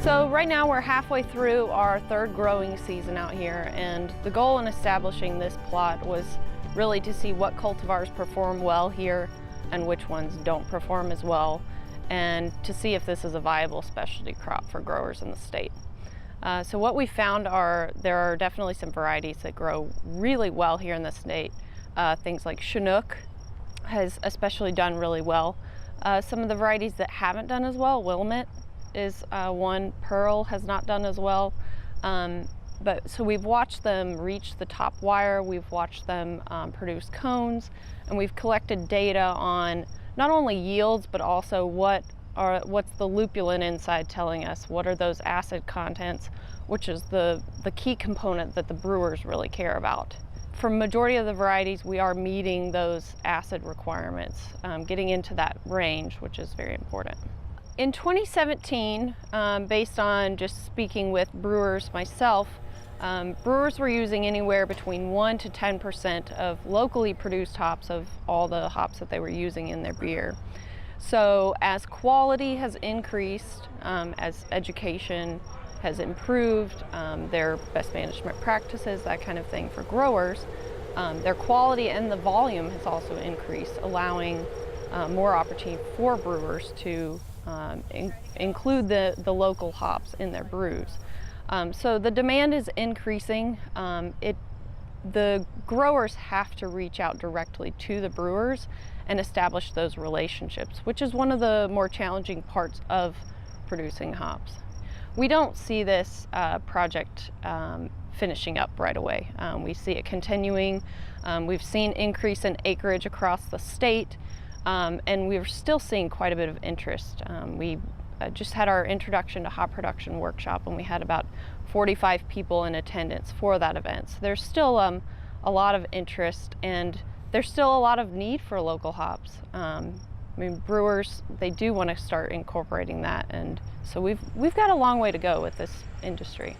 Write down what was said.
So right now we're halfway through our third growing season out here, and the goal in establishing this plot was really to see what cultivars perform well here and which ones don't perform as well, and to see if this is a viable specialty crop for growers in the state. So what we found there are definitely some varieties that grow really well here in the state. Things like Chinook has especially done really well. Some of the varieties that haven't done as well, Willamette is one, Pearl has not done as well. So we've watched them reach the top wire, we've watched them produce cones, and we've collected data on not only yields, but also what's the lupulin inside telling us, what are those acid contents, which is the key component that the brewers really care about. For majority of the varieties, we are meeting those acid requirements, getting into that range, which is very important. In 2017, based on just speaking with brewers myself, brewers were using anywhere between 1 to 10% of locally produced hops of all the hops that they were using in their beer. So as quality has increased, as education has improved, their best management practices, that kind of thing for growers, their quality and the volume has also increased, allowing more opportunity for brewers to include the local hops in their brews. So the demand is increasing. The growers have to reach out directly to the brewers and establish those relationships, which is one of the more challenging parts of producing hops. We don't see this project finishing up right away. We see it continuing. We've seen increase in acreage across the state, and we're still seeing quite a bit of interest. We just had our introduction to hop production workshop, and we had about 45 people in attendance for that event. So there's still a lot of interest, and there's still a lot of need for local hops. I mean, brewers, they do want to start incorporating that, and so we've got a long way to go with this industry.